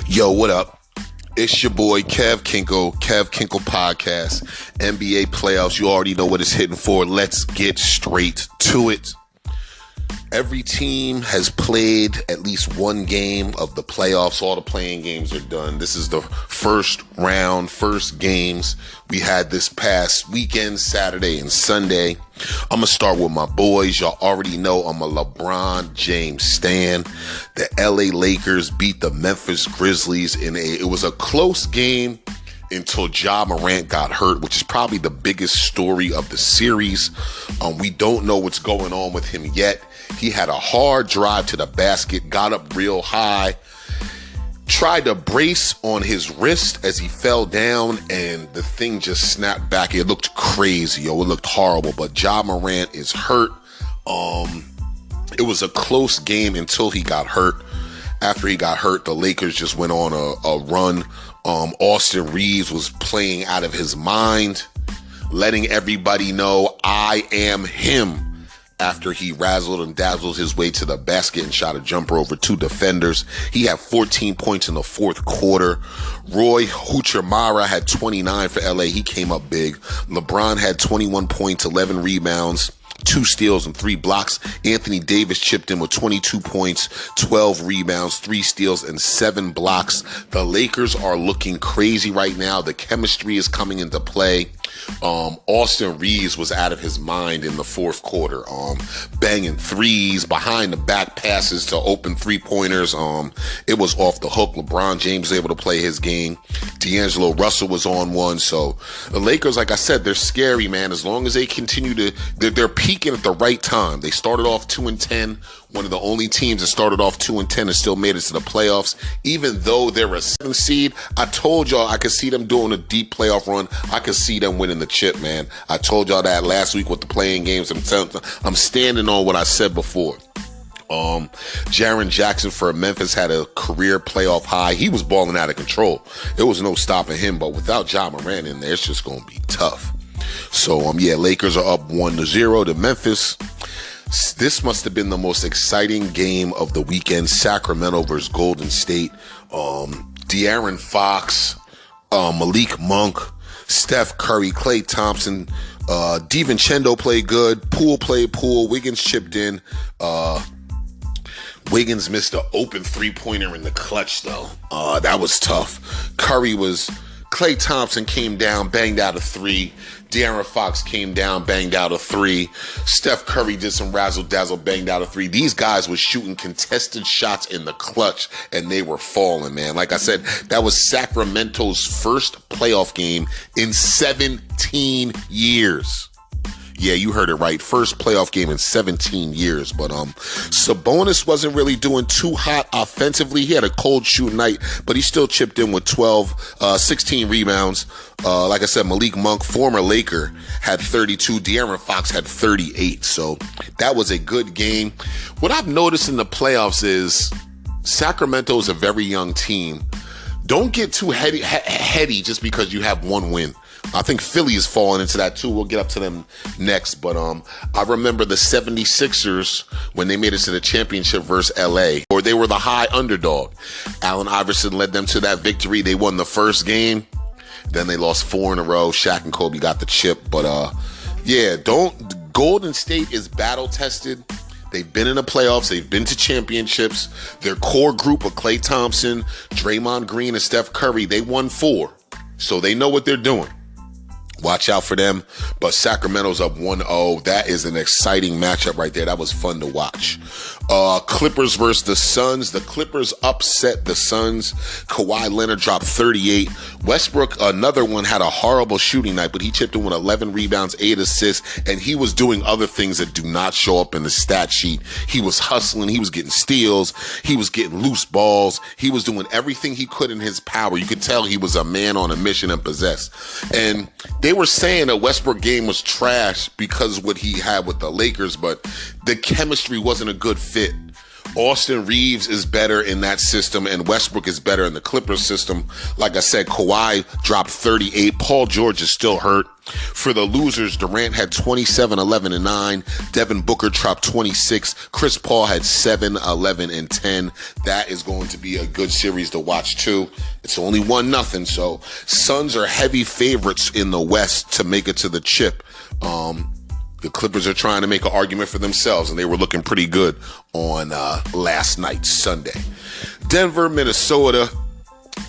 Yo, what up? It's your boy Kev Kinckle, Kev Kinckle Podcast, NBA playoffs. You already know what it's hitting for. Let's get straight to it. Every team has played at least one game of the playoffs. All the playing games are done. This is the first round, first games we had this past weekend, Saturday and Sunday. I'm going to start with my boys. Y'all already know I'm a LeBron James stan. The LA Lakers beat the Memphis Grizzlies it was a close game until Ja Morant got hurt, which is probably the biggest story of the series. We don't know what's going on with him yet. He had a hard drive to the basket, got up real high, tried to brace on his wrist as he fell down, and the thing just snapped back. It looked crazy, It looked horrible, but Ja Morant is hurt. It was a close game until he got hurt. After he got hurt, the Lakers just went on a run. Austin Reeves was playing out of his mind, letting everybody know I am him. After he razzled and dazzled his way to the basket and shot a jumper over two defenders. He had 14 points in the fourth quarter. Roy Huchimara had 29 for LA. He came up big. LeBron had 21 points, 11 rebounds, 2 steals and 3 blocks. Anthony Davis chipped in with 22 points, 12 rebounds, 3 steals and 7 blocks. The Lakers are looking crazy right now. The chemistry is coming into play. Austin Reeves was out of his mind in the fourth quarter, banging threes, behind the back passes to open 3-pointers. It was off the hook. LeBron James was able to play his game. D'Angelo Russell was on one. So the Lakers, like I said, they're scary, man. As long as they continue they're peaking at the right time. They started off 2-10. One of the only teams that started off 2-10 and still made it to the playoffs. Even though they're a 7th seed, I told y'all I could see them doing a deep playoff run. I could see them winning the chip, man. I told y'all that last week with the playing games. I'm standing on what I said before. Jaren Jackson for Memphis had a career playoff high. He was balling out of control. There was no stopping him, but without Ja Morant in there, it's just going to be tough. So, Lakers are up 1-0 to Memphis. This must have been the most exciting game of the weekend. Sacramento versus Golden State. De'Aaron Fox, Malik Monk, Steph Curry, Klay Thompson, DiVincenzo played good. Poole played Poole. Wiggins chipped in. Wiggins missed an open 3-pointer in the clutch, though. That was tough. Klay Thompson came down, banged out a 3. De'Aaron Fox came down, banged out a 3. Steph Curry did some razzle-dazzle, banged out a 3. These guys were shooting contested shots in the clutch, and they were falling, man. Like I said, that was Sacramento's first playoff game in 17 years. Yeah, you heard it right. First playoff game in 17 years. But Sabonis wasn't really doing too hot offensively. He had a cold shooting night, but he still chipped in with 16 rebounds. Like I said, Malik Monk, former Laker, had 32. De'Aaron Fox had 38. So that was a good game. What I've noticed in the playoffs is Sacramento is a very young team. Don't get too heady just because you have one win. I think Philly is falling into that too. We'll get up to them next. But I remember the 76ers when they made it to the championship versus LA, or they were the high underdog. Allen Iverson led them to that victory. They won the first game. Then they lost 4 in a row. Shaq and Kobe got the chip. But Golden State is battle tested. They've been in the playoffs. They've been to championships. Their core group of Klay Thompson, Draymond Green, and Steph Curry, they won 4. So they know what they're doing. Watch out for them. But Sacramento's up 1-0. That is an exciting matchup right there. That was fun to watch. Clippers versus the Suns. The Clippers upset the Suns. Kawhi Leonard dropped 38. Westbrook, another one, had a horrible shooting night, but he chipped in with 11 rebounds, 8 assists, and he was doing other things that do not show up in the stat sheet. He was hustling. He was getting steals. He was getting loose balls. He was doing everything he could in his power. You could tell he was a man on a mission and possessed. And they were saying that Westbrook game was trash because of what he had with the Lakers, but the chemistry wasn't a good fit Austin Reeves is better in that system, and Westbrook is better in the Clippers system. Like I said, Kawhi dropped 38. Paul George is still hurt. For the losers, Durant had 27, 11, and 9. Devin Booker dropped 26. Chris Paul had 7, 11, and 10. That is going to be a good series to watch, too. It's only 1-0, so Suns are heavy favorites in the West to make it to the chip. The Clippers are trying to make an argument for themselves, and they were looking pretty good on last night, Sunday. Denver, Minnesota.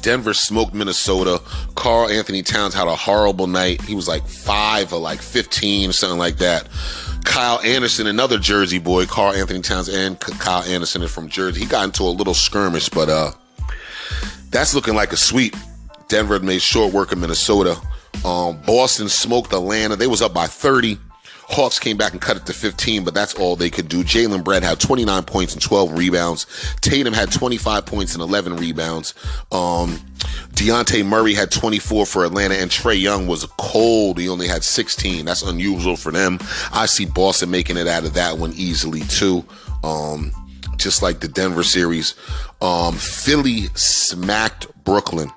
Denver smoked Minnesota. Karl Anthony Towns had a horrible night. He was like 5 or like 15 or something like that. Kyle Anderson, another Jersey boy. Karl Anthony Towns and Kyle Anderson are from Jersey. He got into a little skirmish, but that's looking like a sweep. Denver made short work of Minnesota. Boston smoked Atlanta. They was up by 30. Hawks came back and cut it to 15, but that's all they could do. Jalen Brett had 29 points and 12 rebounds. Tatum had 25 points and 11 rebounds. Dejounte Murray had 24 for Atlanta, and Trae Young was cold. He only had 16. That's unusual for them. I see Boston making it out of that one easily, too. Just like the Denver series. Philly smacked Brooklyn.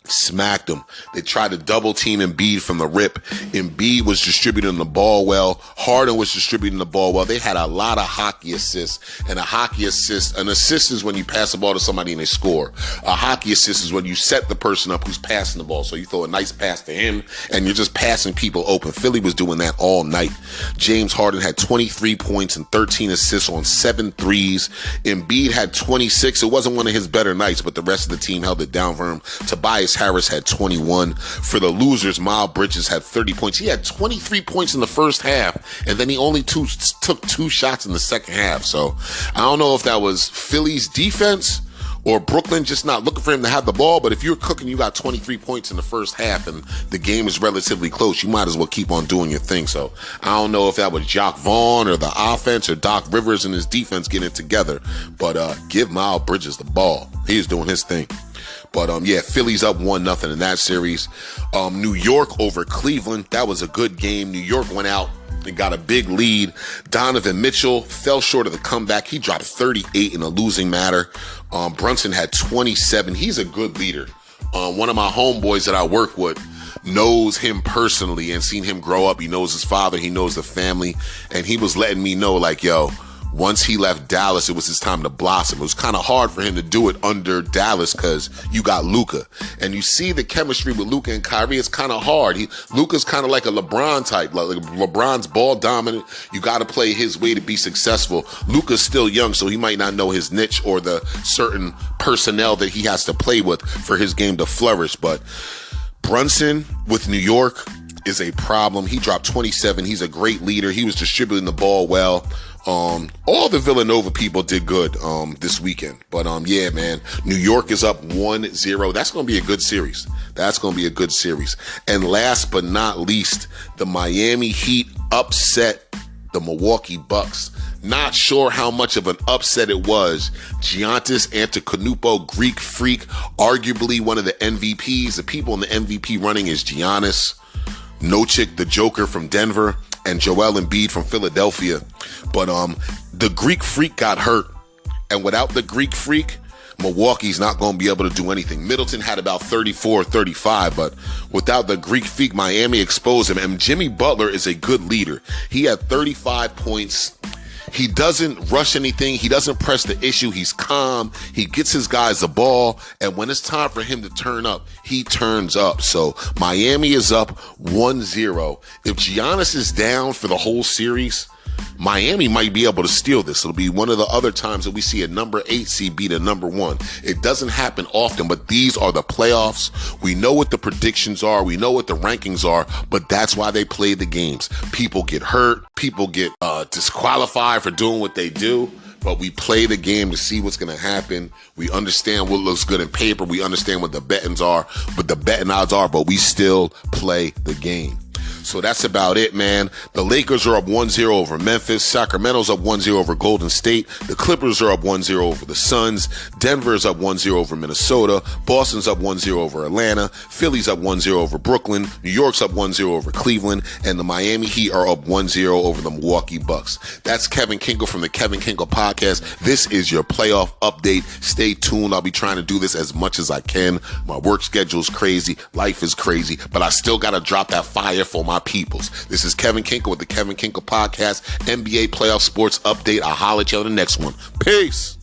Smacked them. They tried to double team Embiid from the rip. Embiid was distributing the ball well. Harden was distributing the ball well. They had a lot of hockey assists. And an assist is when you pass the ball to somebody and they score. A hockey assist is when you set the person up who's passing the ball. So you throw a nice pass to him and you're just passing people open. Philly was doing that all night. James Harden had 23 points and 13 assists on 7 threes. Embiid had 26. It wasn't one of his better nights, but the rest of the team held it down for him. Tobias Harris had 21. For the losers, Miles Bridges had 30 points. He had 23 points in the first half, and then he only took 2 shots in the second half. So I don't know if that was Philly's defense or Brooklyn just not looking for him to have the ball. But if you're cooking, you got 23 points in the first half, and the game is relatively close, you might as well keep on doing your thing. So I don't know if that was Jock Vaughn or the offense or Doc Rivers and his defense getting it together. But give Miles Bridges the ball. He's doing his thing. But, Philly's up 1-0 in that series. New York over Cleveland. That was a good game. New York went out and got a big lead. Donovan Mitchell fell short of the comeback. He dropped 38 in a losing matter. Brunson had 27. He's a good leader. One of my homeboys that I work with knows him personally and seen him grow up. He knows his father. He knows the family. And he was letting me know, like, yo, once he left Dallas, it was his time to blossom. It was kind of hard for him to do it under Dallas because you got Luka. And you see the chemistry with Luka and Kyrie, it's kind of hard. Luka's kind of like a LeBron type. Like LeBron's ball dominant. You got to play his way to be successful. Luka's still young, so he might not know his niche or the certain personnel that he has to play with for his game to flourish. But Brunson with New York is a problem. He dropped 27. He's a great leader. He was distributing the ball well. All the Villanova people did good this weekend. But man, New York is up 1-0. That's going to be a good series. And last but not least, the Miami Heat upset the Milwaukee Bucks. Not sure how much of an upset it was. Giannis Antetokounmpo, Greek freak, arguably one of the MVPs. The people in the MVP running is Giannis, Nocic, the Joker from Denver, and Joel Embiid from Philadelphia. But the Greek freak got hurt. And without the Greek freak, Milwaukee's not going to be able to do anything. Middleton had about 34, 35, but without the Greek freak, Miami exposed him. And Jimmy Butler is a good leader. He had 35 points. He doesn't rush anything. He doesn't press the issue. He's calm. He gets his guys the ball. And when it's time for him to turn up, he turns up. So Miami is up 1-0. If Giannis is down for the whole series, Miami might be able to steal this. It'll be one of the other times that we see a number 8 seed beat a number 1. It doesn't happen often, but these are the playoffs. We know what the predictions are. We know what the rankings are, but that's why they play the games. People get hurt. People get disqualified for doing what they do. But we play the game to see what's going to happen. We understand what looks good in paper. We understand what the betting odds are, but we still play the game. So that's about it, man. The Lakers are up 1-0 over Memphis. Sacramento's up 1-0 over Golden State. The Clippers are up 1-0 over the Suns. Denver's up 1-0 over Minnesota. Boston's up 1-0 over Atlanta. Philly's up 1-0 over Brooklyn. New York's up 1-0 over Cleveland. And the Miami Heat are up 1-0 over the Milwaukee Bucks. That's Kevin Kinckle from the Kevin Kinckle Podcast. This is your playoff update. Stay tuned. I'll be trying to do this as much as I can. My work schedule's crazy. Life is crazy. But I still got to drop that fire for my peoples. This is Kevin Kinckle with the Kevin Kinckle Podcast, NBA Playoff Sports Update. I'll holler at you on the next one. Peace.